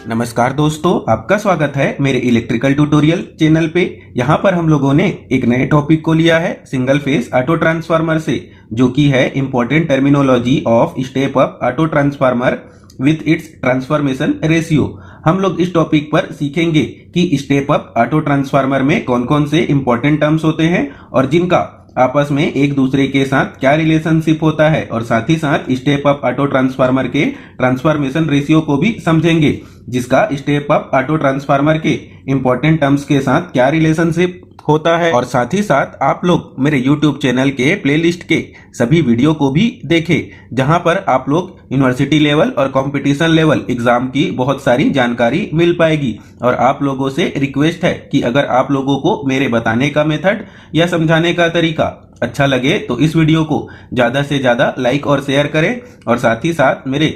नमस्कार दोस्तों, आपका स्वागत है मेरे इलेक्ट्रिकल ट्यूटोरियल चैनल पे। यहाँ पर हम लोगों ने एक नए टॉपिक को लिया है सिंगल फेस ऑटो ट्रांसफार्मर से, जो कि है important terminology of step up auto transformer with its transformation ratio. हम लोग इस टॉपिक पर सीखेंगे कि स्टेप अप ऑटो ट्रांसफार्मर में कौन कौन से इंपॉर्टेंट टर्म्स होते हैं और जिनका आपस में एक दूसरे के साथ क्या रिलेशनशिप होता है, और साथ ही साथ स्टेप अप ऑटो ट्रांसफार्मर के ट्रांसफॉर्मेशन रेशियो को भी समझेंगे, जिसका स्टेप अप ऑटो ट्रांसफार्मर के इंपॉर्टेंट टर्म्स के साथ क्या रिलेशनशिप होता है। और साथ ही साथ आप लोग मेरे YouTube चैनल के प्लेलिस्ट के सभी वीडियो को भी देखें, जहां पर आप लोग यूनिवर्सिटी लेवल और कंपटीशन लेवल एग्जाम की बहुत सारी जानकारी मिल पाएगी। और आप लोगों से रिक्वेस्ट है कि अगर आप लोगों को मेरे बताने का मेथड या समझाने का तरीका अच्छा लगे तो इस वीडियो को ज्यादा से ज्यादा लाइक और शेयर करें, और साथ ही साथ मेरे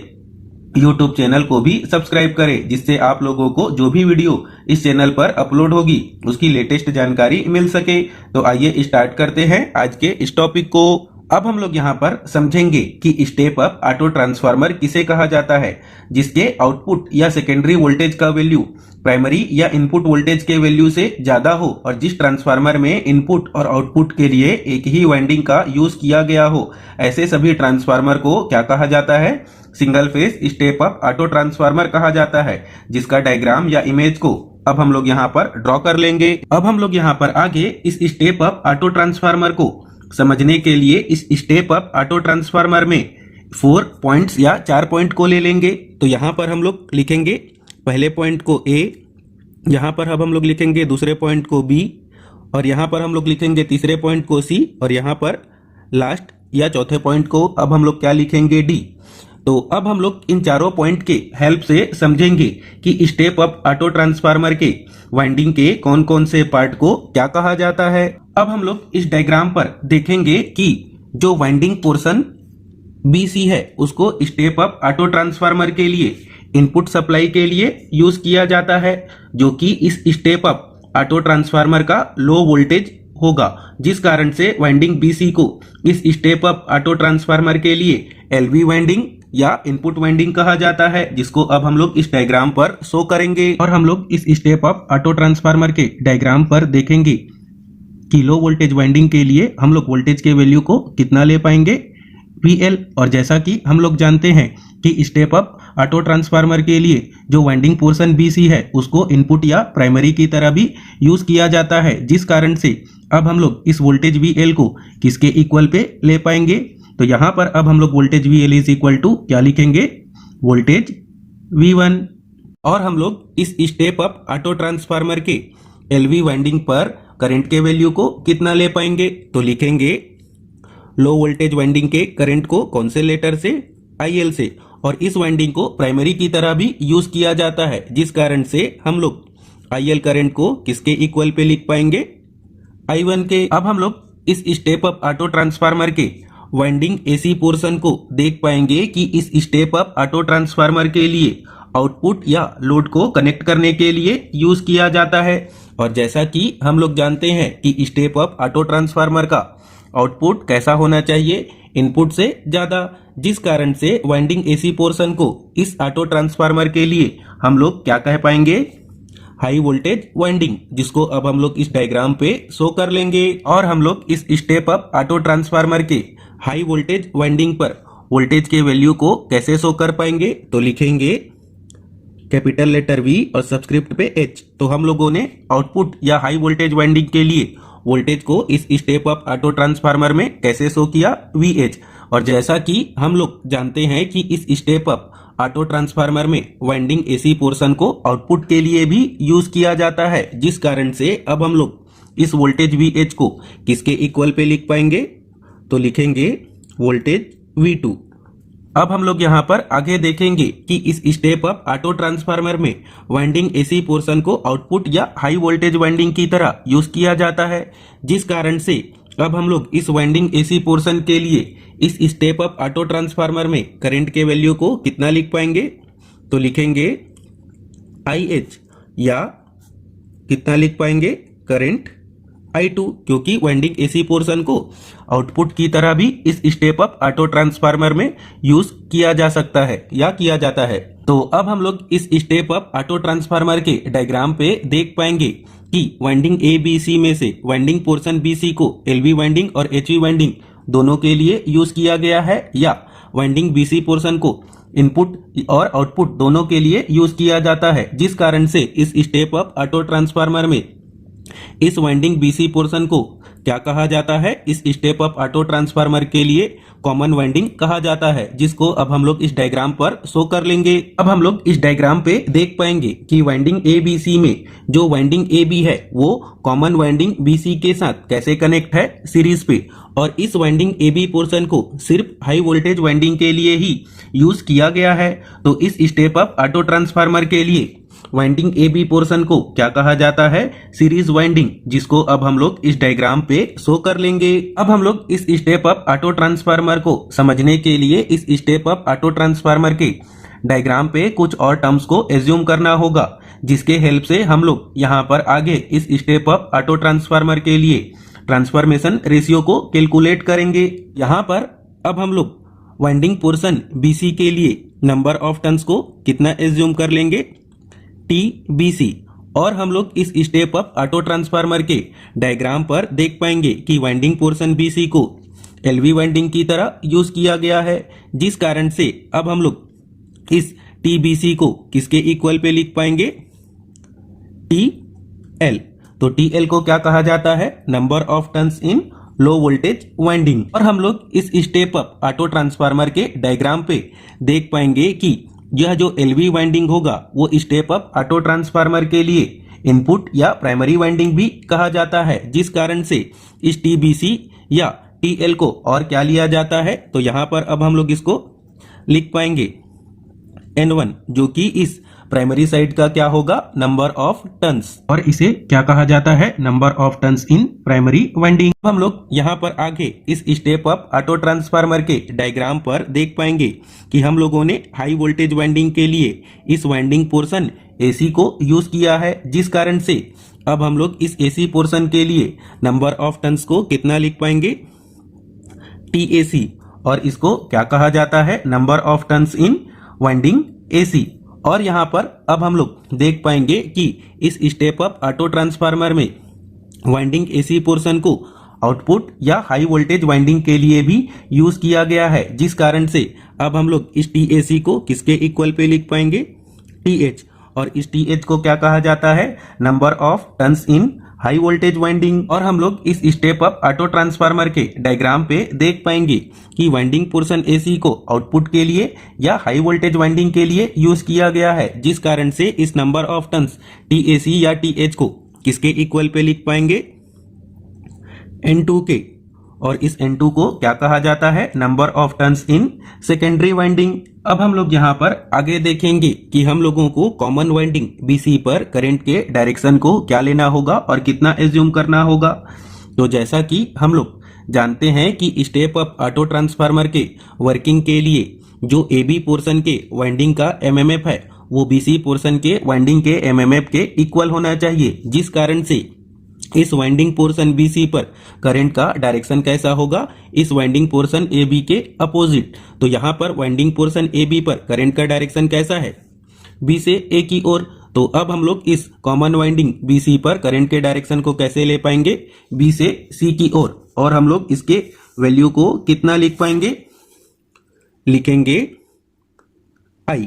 YouTube चैनल को भी सब्सक्राइब करें, जिससे आप लोगों को जो भी वीडियो इस चैनल पर अपलोड होगी उसकी लेटेस्ट जानकारी मिल सके। तो आइए स्टार्ट करते हैं आज के इस टॉपिक को। अब हम लोग यहाँ पर समझेंगे कि स्टेप अप ऑटो ट्रांसफार्मर किसे कहा जाता है, जिसके आउटपुट या सेकेंडरी वोल्टेज का वैल्यू प्राइमरी या इनपुट वोल्टेज के वैल्यू से ज्यादा हो, और जिस ट्रांसफार्मर में इनपुट और आउटपुट के लिए एक ही वाइंडिंग का यूज किया गया हो, ऐसे सभी ट्रांसफार्मर को क्या कहा जाता है? Single phase step up auto transformer कहा जाता है, जिसका डायग्राम या इमेज को अब हम लोग यहाँ पर ड्रॉ कर लेंगे। अब हम लोग यहाँ पर आगे इस स्टेप अप ऑटो ट्रांसफार्मर को समझने के लिए इस स्टेप अप ऑटो ट्रांसफार्मर में 4 पॉइंट्स या 4 पॉइंट को ले लेंगे। तो यहाँ पर हम लोग लिखेंगे पहले पॉइंट को A, यहाँ पर अब हम लोग लिखेंगे दूसरे पॉइंट को B, और यहाँ पर हम लोग लिखेंगे तीसरे पॉइंट को C, और यहाँ पर लास्ट या चौथे पॉइंट को अब हम लोग क्या लिखेंगे D। तो अब हम लोग इन चारों पॉइंट के हेल्प से समझेंगे कि स्टेप अप ऑटो ट्रांसफार्मर के वाइंडिंग के कौन कौन से पार्ट को क्या कहा जाता है। अब हम लोग इस डायग्राम पर देखेंगे कि जो वाइंडिंग पोर्शन BC है उसको स्टेप अप ऑटो ट्रांसफार्मर के लिए इनपुट सप्लाई के लिए यूज किया जाता है, जो कि इस स्टेप अप ऑटो ट्रांसफार्मर का लो वोल्टेज होगा, जिस कारण से वाइंडिंग BC को इस स्टेप अप ऑटो ट्रांसफार्मर के लिए LV वाइंडिंग या इनपुट वाइंडिंग कहा जाता है, जिसको अब हम लोग इस डायग्राम पर शो करेंगे। और हम लोग इस स्टेप अप ऑटो ट्रांसफार्मर के डायग्राम पर देखेंगे कि लो वोल्टेज वाइंडिंग के लिए हम लोग वोल्टेज के वैल्यू को कितना ले पाएंगे, VL। और जैसा कि हम लोग जानते हैं कि स्टेप अप ऑटो ट्रांसफार्मर के लिए जो वाइंडिंग पोर्शन BC है उसको इनपुट या प्राइमरी की तरह भी यूज किया जाता है, जिस कारण से अब हम लोग इस वोल्टेज VL को किसके इक्वल पे ले पाएंगे। तो यहाँ पर अब हम लोग voltage VL is equal to क्या लिखेंगे, वोल्टेज V1। और हम लोग इस स्टेप अप ऑटो ट्रांसफार्मर के LV वाइंडिंग पर करंट के वैल्यू को कितना ले पाएंगे, तो लिखेंगे लो वोल्टेज वाइंडिंग के करंट को कौन से लेटर से, IL से, और इस वाइंडिंग को प्राइमरी की तरह भी यूज किया जाता है, जिस कारण से हम लोग IL करंट को किसके इक्वल पे लिख पाएंगे, I1 के। अब हम लोग इस स्टेप अप ऑटो ट्रांसफार्मर के वाइंडिंग AC पोर्शन को देख पाएंगे कि इस स्टेप अप ऑटो ट्रांसफार्मर के लिए आउटपुट या लोड को कनेक्ट करने के लिए यूज किया जाता है। और जैसा कि हम लोग जानते हैं कि स्टेप अप ऑटो ट्रांसफार्मर का आउटपुट कैसा होना चाहिए, इनपुट से ज्यादा, जिस कारण से वाइंडिंग AC पोर्शन को इस ऑटो ट्रांसफार्मर के लिए हम लोग क्या कह पाएंगे, हाई वोल्टेज वाइंडिंग, जिसको अब हम लोग इस डायग्राम पे शो कर लेंगे। और हम लोग इस स्टेप अप ऑटो ट्रांसफार्मर के हाई वोल्टेज वाइंडिंग पर वोल्टेज के वैल्यू को कैसे शो कर पाएंगे, तो लिखेंगे कैपिटल लेटर V और सबस्क्रिप्ट पे H। तो हम लोगों ने आउटपुट या हाई वोल्टेज वाइंडिंग के लिए वोल्टेज को इस स्टेप अप ऑटो ट्रांसफार्मर में कैसे शो किया, VH। और जैसा कि हम लोग जानते हैं कि इस स्टेप अप ऑटो ट्रांसफार्मर में वाइंडिंग AC पोर्शन को आउटपुट के लिए भी यूज किया जाता है, जिस कारण से अब हम लोग इस वोल्टेज VH को किसके इक्वल पे लिख पाएंगे, तो लिखेंगे वोल्टेज V2। अब हम लोग यहाँ पर आगे देखेंगे कि इस स्टेप अप ऑटो ट्रांसफार्मर में वाइंडिंग AC पोर्शन को आउटपुट या हाई वोल्टेज वाइंडिंग की तरह यूज किया जाता है, जिस कारण से अब हम लोग इस वाइंडिंग AC पोर्शन के लिए इस स्टेप अप ऑटो ट्रांसफार्मर में करंट के वैल्यू को कितना लिख पाएंगे, तो लिखेंगे IH, या कितना लिख पाएंगे, करंट I2, क्योंकि वाइंडिंग AC पोर्शन को आउटपुट की तरह भी इस स्टेप अप ऑटो ट्रांसफार्मर में यूज किया जा सकता है या किया जाता है। तो अब हम लोग इस स्टेप अप ऑटो ट्रांसफार्मर के डायग्राम पे देख पाएंगे कि वाइंडिंग ए बी सी में से वाइंडिंग पोर्शन बी सी को एलवी वाइंडिंग और एचवी वाइंडिंग दोनों के लिए यूज किया गया है, या वाइंडिंग बी सी पोर्शन को इनपुट और आउटपुट दोनों के लिए यूज किया जाता है, जिस कारण से इस स्टेप अप ऑटो ट्रांसफार्मर में इस वाइंडिंग बीसी पोर्शन को क्या कहा जाता है, इस स्टेप अप ऑटो ट्रांसफार्मर के लिए कॉमन वाइंडिंग कहा जाता है, जिसको अब हम लोग इस डायग्राम पर शो कर लेंगे। अब हम लोग इस डायग्राम पे देख पाएंगे कि वाइंडिंग ए बी सी में जो वाइंडिंग ए बी है वो कॉमन वाइंडिंग बी सी के साथ कैसे कनेक्ट है, सीरीज पे, और इस वाइंडिंग ए बी पोर्शन को सिर्फ हाई वोल्टेज वाइंडिंग के लिए ही यूज किया गया है। तो इस स्टेप अप ऑटो ट्रांसफार्मर के लिए वाइंडिंग ए बी पोर्शन को क्या कहा जाता है, सीरीज वाइंडिंग, जिसको अब हम लोग इस डायग्राम पे शो कर लेंगे। अब हम लोग इस स्टेप अप ऑटो ट्रांसफार्मर को समझने के लिए इस स्टेप अप ऑटो ट्रांसफार्मर के डायग्राम पे कुछ और टर्म्स को एज्यूम करना होगा, जिसके हेल्प से हम लोग यहाँ पर आगे इस स्टेप अप ऑटो ट्रांसफार्मर के लिए ट्रांसफॉर्मेशन रेशियो को कैलकुलेट करेंगे। यहाँ पर अब हम लोग वाइंडिंग पोर्शन बीसी के लिए नंबर ऑफ टर्न्स को कितना एज्यूम कर लेंगे, TBC, और हम लोग इस स्टेप अप ऑटो ट्रांसफार्मर के डायग्राम पर देख पाएंगे कि वाइंडिंग पोर्शन BC को LV वाइंडिंग की तरह यूज किया गया है, जिस कारण से अब हम लोग इस TBC को किसके इक्वल पे लिख पाएंगे, TL। तो TL को क्या कहा जाता है, number of turns in low voltage winding. और हम लोग इस स्टेप अप ऑटो ट्रांसफार्मर के डायग्राम पे देख पाएंगे कि यह जो LV वाइंडिंग होगा वो स्टेप अप ऑटो ट्रांसफार्मर के लिए इनपुट या प्राइमरी वाइंडिंग भी कहा जाता है, जिस कारण से इस TBC या TL को और क्या लिया जाता है, तो यहां पर अब हम लोग इसको लिख पाएंगे N1, जो कि इस प्राइमरी साइड का क्या होगा, नंबर ऑफ टर्न्स, और इसे क्या कहा जाता है, number of turns in primary winding. हम लोग यहाँ पर आगे इस स्टेप अप ऑटो ट्रांसफार्मर के डायग्राम पर देख पाएंगे कि हम लोगों ने हाई वोल्टेज वाइंडिंग के लिए इस वाइंडिंग पोर्शन AC को यूज किया है, जिस कारण से अब हम लोग इस AC पोर्शन के लिए नंबर ऑफ टर्न्स को कितना लिख पाएंगे, TAC, और इसको क्या कहा जाता है, number of turns in winding AC। और यहां पर अब हम लोग देख पाएंगे कि इस स्टेप अप ऑटो ट्रांसफार्मर में वाइंडिंग AC पोर्शन को आउटपुट या हाई वोल्टेज वाइंडिंग के लिए भी यूज किया गया है, जिस कारण से अब हम लोग इस TAC को किसके इक्वल पे लिख पाएंगे, TH, और इस TH को क्या कहा जाता है, number of turns in high voltage winding. और हम लोग इस स्टेप अप ऑटो ट्रांसफार्मर के डायग्राम पे देख पाएंगे कि वाइंडिंग पोर्शन AC को आउटपुट के लिए या हाई वोल्टेज वाइंडिंग के लिए यूज किया गया है, जिस कारण से इस नंबर ऑफ टर्न्स TAC या TH को किसके इक्वल पे लिख पाएंगे, N2 के, और इस N2 को क्या कहा जाता है, number of turns in secondary winding. अब हम लोग यहाँ पर आगे देखेंगे कि हम लोगों को कॉमन वाइंडिंग BC पर करंट के डायरेक्शन को क्या लेना होगा और कितना एज्यूम करना होगा। तो जैसा कि हम लोग जानते हैं कि स्टेप अप ऑटो ट्रांसफार्मर के वर्किंग के लिए जो AB पोर्शन के वाइंडिंग का MMF है वो BC पोर्शन के वाइंडिंग के MMF के इक्वल होना चाहिए, जिस कारण से इस वाइंडिंग पोर्शन BC पर करंट का डायरेक्शन कैसा होगा, इस वाइंडिंग पोर्शन AB के अपोजिट। तो यहाँ पर वाइंडिंग पोर्शन AB पर करंट का डायरेक्शन कैसा है, B से A की ओर। तो अब हम लोग इस कॉमन वाइंडिंग BC पर करंट के डायरेक्शन को कैसे ले पाएंगे, B से C की ओर, और हम लोग इसके वैल्यू को कितना लिख पाएंगे, लिखेंगे I।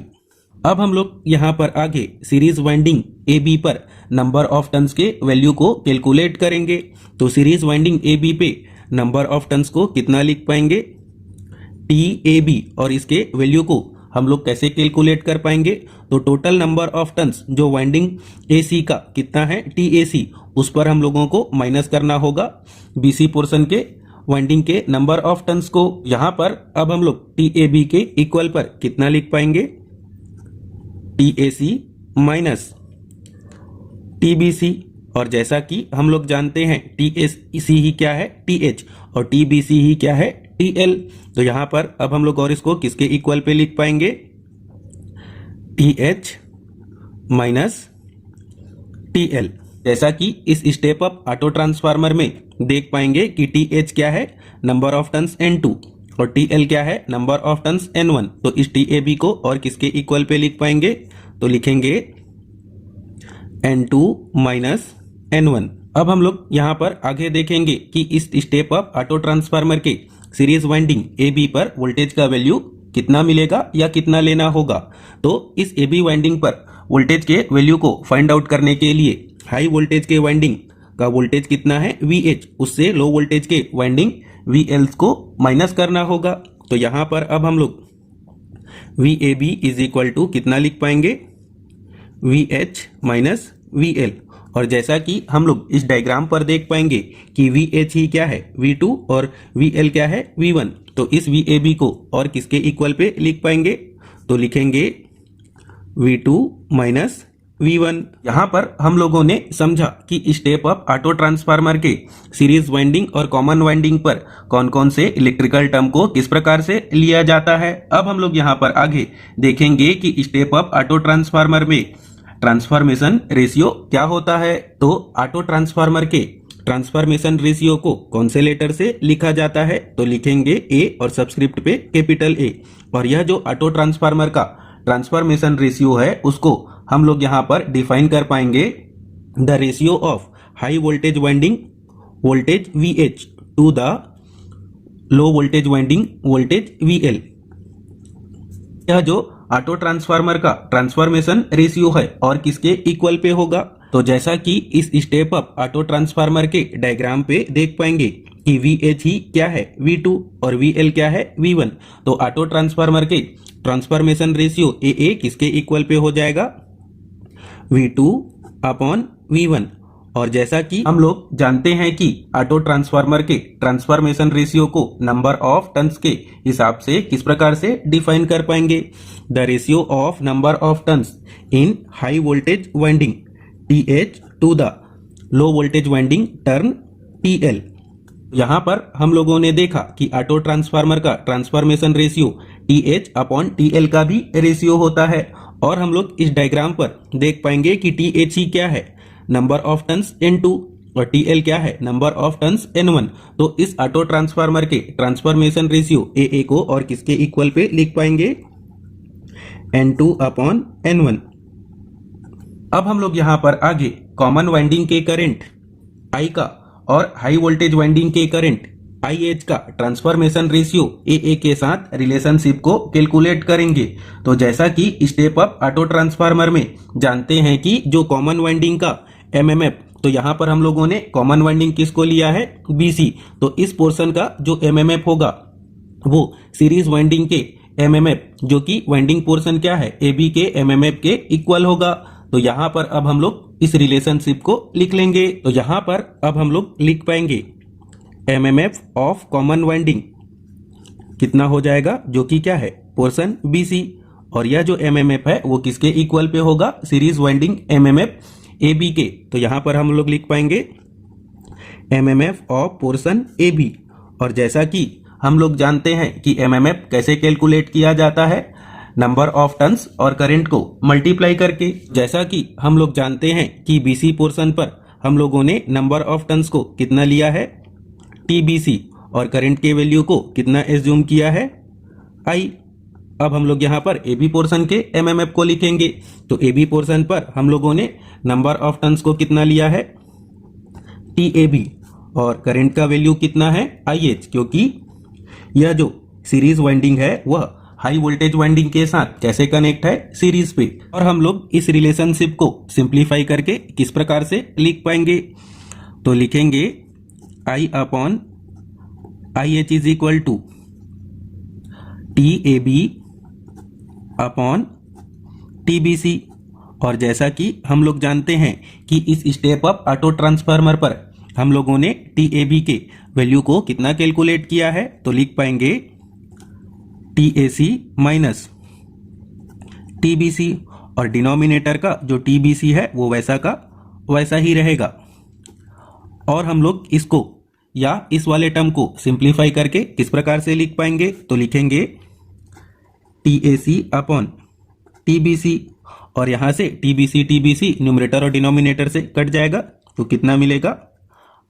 अब हम लोग यहाँ पर आगे सीरीज वाइंडिंग AB पर नंबर ऑफ टर्न्स के वैल्यू को कैलकुलेट करेंगे। तो सीरीज वाइंडिंग AB पे नंबर ऑफ टर्न्स को कितना लिख पाएंगे, TAB, और इसके वैल्यू को हम लोग कैसे कैलकुलेट कर पाएंगे, तो टोटल नंबर ऑफ टर्न्स जो वाइंडिंग AC का कितना है, TAC, उस पर हम लोगों को माइनस करना होगा BC पोर्शन के वाइंडिंग के नंबर ऑफ टर्न्स को। यहाँ पर अब हम लोग TAB के इक्वल पर कितना लिख पाएंगे, TAC माइनस TBC, और जैसा कि हम लोग जानते हैं TAC ही क्या है, TH, और TBC ही क्या है, TL। तो यहां पर अब हम लोग और इसको किसके इक्वल पे लिख पाएंगे, TH माइनस TL। जैसा कि इस स्टेप अप ऑटो ट्रांसफार्मर में देख पाएंगे कि TH क्या है, नंबर ऑफ टर्न्स N2, और टी एल क्या है, नंबर ऑफ टन्स N1। तो इस टी ए बी को और किसके इक्वल पे लिख पाएंगे, तो लिखेंगे N2 माइनस N1। अब हम लोग यहाँ पर आगे देखेंगे कि इस स्टेप अप ऑटो ट्रांसफार्मर के सीरीज वाइंडिंग ए बी पर वोल्टेज का वैल्यू कितना मिलेगा या कितना लेना होगा। तो इस ए बी वाइंडिंग पर वोल्टेज के वैल्यू को फाइंड आउट करने के लिए हाई वोल्टेज के वाइंडिंग का वोल्टेज कितना है VH, उससे लो वोल्टेज के वाइंडिंग VL को माइनस करना होगा। तो यहाँ पर अब हम लोग VAB इज इक्वल टू कितना लिख पाएंगे, VH माइनस VL। और जैसा कि हम लोग इस डायग्राम पर देख पाएंगे कि VH ही क्या है, V2 और VL क्या है, V1। तो इस VAB को और किसके इक्वल पे लिख पाएंगे, तो लिखेंगे V2 माइनस V1। यहाँ पर हम लोगों ने समझा कि स्टेप अप ऑटो ट्रांसफार्मर के सीरीज वाइंडिंग और कॉमन वाइंडिंग पर कौन कौन से इलेक्ट्रिकल टर्म को किस प्रकार से लिया जाता है। अब हम लोग यहाँ पर आगे देखेंगे कि स्टेप अप ऑटो ट्रांसफार्मर में ट्रांसफॉर्मेशन रेशियो क्या होता है। तो ऑटो ट्रांसफार्मर के ट्रांसफॉर्मेशन रेशियो को कौन से लेटर से लिखा जाता है, तो लिखेंगे A और सबस्क्रिप्ट पे कैपिटल A। और यह जो ऑटो ट्रांसफार्मर का ट्रांसफॉर्मेशन रेशियो है उसको हम लोग यहाँ पर डिफाइन कर पाएंगे, the ratio of high voltage winding voltage VH to the low voltage winding voltage VL। यह जो ऑटो ट्रांसफार्मर का ट्रांसफॉर्मेशन रेशियो है और किसके इक्वल पे होगा, तो जैसा कि इस स्टेप अप ऑटो ट्रांसफार्मर के डायग्राम पे देख पाएंगे कि VH ही क्या है, V2 और VL क्या है, V1। तो ऑटो ट्रांसफार्मर के ट्रांसफॉर्मेशन रेशियो AA किसके इक्वल पे हो जाएगा, V2 अपॉन V1। और जैसा कि हम लोग जानते हैं कि ऑटो ट्रांसफार्मर के ट्रांसफॉर्मेशन रेशियो को नंबर ऑफ टर्न्स के हिसाब से किस प्रकार से डिफाइन कर पाएंगे, the ratio of number of turns in high voltage winding TH to the low voltage winding turn TL। यहाँ पर हम लोगों ने देखा कि ऑटो ट्रांसफार्मर का transformation ratio TH upon TL का भी रेशियो होता है। और हम लोग इस डायग्राम पर देख पाएंगे कि TH ही क्या है, नंबर ऑफ टर्न्स N2 और TL क्या है, नंबर ऑफ टर्न्स N1। तो इस ऑटो ट्रांसफार्मर के ट्रांसफॉर्मेशन रेशियो AA को और किसके इक्वल पे लिख पाएंगे, N2 अपॉन N1। अब हम लोग यहाँ पर आगे कॉमन वाइंडिंग के करंट I का और हाई वोल्टेज वाइंडिंग के करंट IH का ट्रांसफॉर्मेशन रेशियो AA के साथ रिलेशनशिप को कैलकुलेट करेंगे। तो जैसा कि स्टेप अप ऑटो ट्रांसफार्मर में जानते हैं कि जो कॉमन वाइंडिंग का MMF, तो यहाँ पर हम लोगों ने कॉमन वाइंडिंग किसको लिया है, BC। तो इस पोर्शन का जो MMF होगा वो सीरीज वाइंडिंग के MMF जो कि वाइंडिंग पोर्शन क्या है, AB के MMF के इक्वल होगा। तो यहाँ पर अब हम लोग इस रिलेशनशिप को लिख लेंगे। तो यहाँ पर अब हम लोग लिख पाएंगे MMF ऑफ कॉमन वाइंडिंग कितना हो जाएगा, जो कि क्या है, पोर्शन BC। और यह जो MMF है वो किसके इक्वल पे होगा, सीरीज वाइंडिंग MMF AB के। तो यहाँ पर हम लोग लिख पाएंगे MMF ऑफ पोर्शन AB। और जैसा कि हम लोग जानते हैं कि MMF कैसे कैलकुलेट किया जाता है, नंबर ऑफ टर्न्स और करंट को मल्टीप्लाई करके। जैसा कि हम लोग जानते हैं कि BC पोर्शन पर हम लोगों ने नंबर ऑफ टर्न्स को कितना लिया है, TBC, और करंट के वैल्यू को कितना एज्यूम किया है, I। अब हम लोग यहाँ पर AB पोर्शन के MMF को लिखेंगे। तो AB पोर्शन पर हम लोगों ने नंबर ऑफ टर्न्स को कितना लिया है, TAB, और करंट का वैल्यू कितना है, IH, क्योंकि यह जो सीरीज वाइंडिंग है वह हाई वोल्टेज वाइंडिंग के साथ कैसे कनेक्ट है, सीरीज पे। और हम लोग इस रिलेशनशिप को सिंप्लीफाई करके किस प्रकार से लिख पाएंगे, तो लिखेंगे I upon IH is equal to TAB upon TBC। और जैसा कि हम लोग जानते हैं कि इस स्टेप अप ऑटो ट्रांसफार्मर पर हम लोगों ने TAB के वैल्यू को कितना कैलकुलेट किया है, तो लिख पाएंगे TAC माइनस TBC। और डिनोमिनेटर का जो TBC है वो वैसा का वैसा ही रहेगा। और हम लोग इसको या इस वाले टर्म को सिंप्लीफाई करके किस प्रकार से लिख पाएंगे, तो लिखेंगे TAC अपॉन TBC। और यहां से TBC न्यूमरेटर और डिनोमिनेटर से कट जाएगा, तो कितना मिलेगा,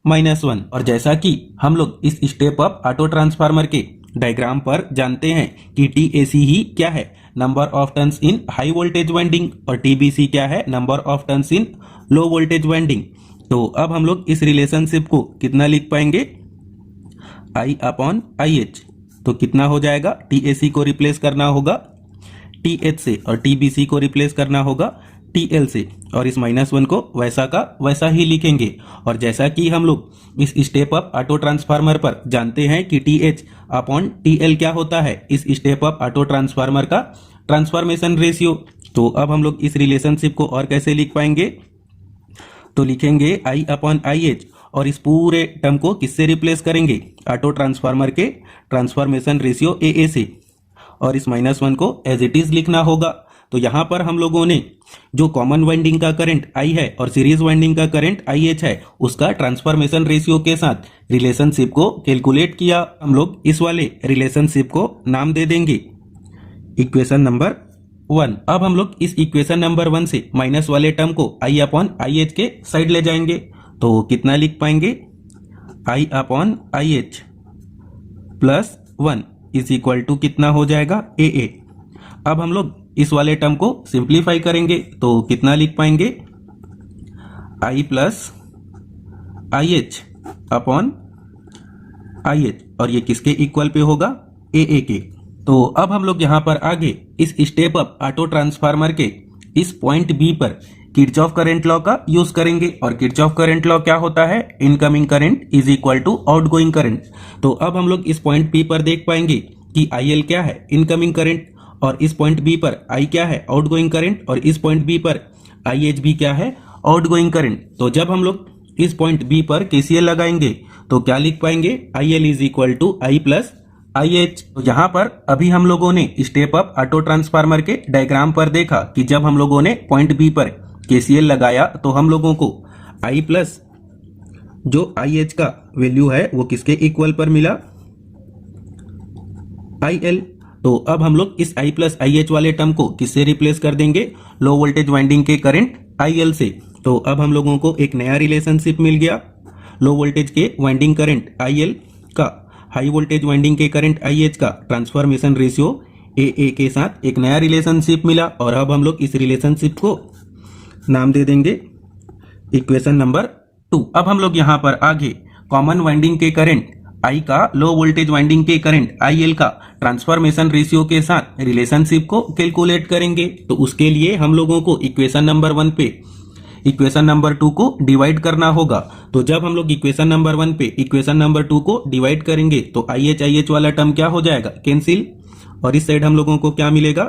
-1। और जैसा कि हम लोग इस स्टेप अप ऑटो ट्रांसफार्मर के डायग्राम पर जानते हैं कि TAC ही क्या है, number of turns in high voltage winding, और TBC क्या है, number of turns in low voltage winding. तो अब हम लोग इस रिलेशनशिप को कितना लिख पाएंगे, I/IH। तो कितना हो जाएगा, TAC को रिप्लेस करना होगा TH से और TBC को रिप्लेस करना होगा TL से, और इस -1 को वैसा का वैसा ही लिखेंगे। और जैसा कि हम लोग इस स्टेप अप ऑटो ट्रांसफार्मर पर जानते हैं कि TH/TL क्या होता है, इस स्टेप अप ऑटो ट्रांसफार्मर का ट्रांसफॉर्मेशन रेशियो। तो अब हम लोग इस रिलेशनशिप को और कैसे लिख पाएंगे, तो लिखेंगे I/IH, और इस पूरे टर्म को किससे रिप्लेस करेंगे, ऑटो ट्रांसफार्मर के ट्रांसफॉर्मेशन रेशियो AA से, और इस -1 को एज इट इज लिखना होगा। तो यहां पर हम लोगों ने जो कॉमन वाइंडिंग का करंट I है और सीरीज वाइंडिंग का करंट IH है, उसका ट्रांसफॉर्मेशन रेशियो के साथ रिलेशनशिप को कैलकुलेट किया। हम लोग इस वाले रिलेशनशिप को नाम दे देंगे इक्वेशन नंबर 1। अब हम लोग इस इक्वेशन नंबर 1 से माइनस वाले टर्म को I/IH के साइड ले जाएंगे। तो कितना लिख पाएंगे, I/IH plus 1 is equal to कितना हो जाएगा, AA। अब हम लोग इस वाले टर्म को सिंप्लीफाई करेंगे, तो कितना लिख पाएंगे, I plus IH upon IH, और ये किसके इक्वल पे होगा, AA के। तो अब हम लोग यहां पर आगे इस स्टेप अप ऑटो ट्रांसफार्मर के इस पॉइंट B पर किरचॉफ करंट लॉ का यूज करेंगे। और किरचॉफ करंट लॉ क्या होता है, incoming current is equal to outgoing current. तो अब हम लोग इस पॉइंट P पर देख पाएंगे कि IL क्या है, इनकमिंग करंट, और इस पॉइंट B पर I क्या है, आउटगोइंग करंट, और इस पॉइंट B पर IH भी क्या है, आउटगोइंग करंट। तो जब हम लोग इस पॉइंट B पर KCL लगाएंगे तो क्या लिख पाएंगे, IL is equal to I plus IH। तो यहाँ पर अभी हम लोगों ने स्टेप अप ऑटो ट्रांसफार्मर के डायग्राम पर देखा कि जब हम लोगों ने पॉइंट B पर KCL लगाया तो हम लोगों को I प्लस जो IH का वैल्यू है वो किसके इक्वल पर मिला, IL। तो अब हम लोग इस I प्लस IH वाले टर्म को किससे रिप्लेस कर देंगे, लो वोल्टेज वाइंडिंग के करंट IL से। तो अब हम लोगों को एक नया रिलेशनशिप मिल गया, लो वोल्टेज के वाइंडिंग करंट IL का हाई वोल्टेज वाइंडिंग के करंट IH का ट्रांसफॉर्मेशन रेशियो AA के साथ एक नया रिलेशनशिप मिला। और अब हम लोग इस रिलेशनशिप को नाम दे देंगे इक्वेशन नंबर 2। अब हम लोग यहां पर आगे कॉमन वाइंडिंग के करंट I का लो वोल्टेज वाइंडिंग के करंट IL का ट्रांसफॉर्मेशन रेशियो के साथ रिलेशनशिप को कैलकुलेट करेंगे। तो उसके लिए हम लोगों को इक्वेशन नंबर 1 पे इक्वेशन नंबर 2 को डिवाइड करना होगा। तो जब हम लोग इक्वेशन नंबर 1 पे इक्वेशन नंबर 2 को डिवाइड करेंगे तो IH वाला टर्म क्या हो जाएगा, कैंसिल, और इस साइड हम लोगों को क्या मिलेगा,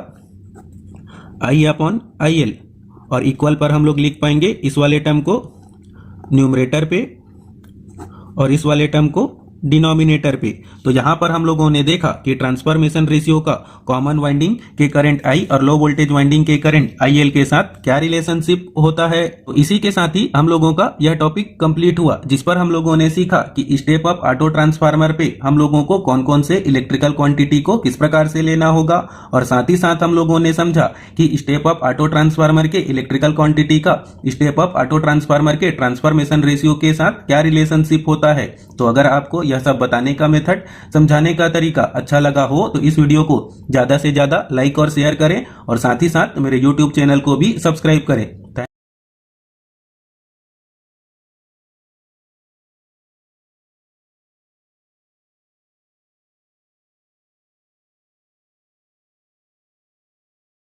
I/IL, और इक्वल पर हम लोग लिख पाएंगे इस वाले टर्म को न्यूमरेटर पे और इस वाले टर्म को डिनोमिनेटर पे। तो यहां पर हम लोगों ने देखा कि ट्रांसफॉर्मेशन रेशियो का कॉमन वाइंडिंग के करंट I और लो वोल्टेज वाइंडिंग के करंट IL के साथ क्या रिलेशनशिप होता है। तो इसी के साथ ही हम लोगों का यह टॉपिक कंप्लीट हुआ, जिस पर हम लोगों ने सीखा कि स्टेप अप ऑटो ट्रांसफार्मर पे हम लोगों को कौन कौन से इलेक्ट्रिकल क्वांटिटी को किस प्रकार से लेना होगा, और साथ ही साथ हम लोगों ने समझा कि स्टेप अप ऑटो ट्रांसफार्मर के इलेक्ट्रिकल क्वांटिटी का स्टेप अप ऑटो ट्रांसफार्मर के ट्रांसफॉर्मेशन रेशियो के साथ क्या रिलेशनशिप होता है। तो अगर आपको यह सब बताने का मेथड, समझाने का तरीका अच्छा लगा हो तो इस वीडियो को ज्यादा से ज्यादा लाइक और शेयर करें, और साथ ही साथ मेरे YouTube चैनल को भी सब्सक्राइब करें।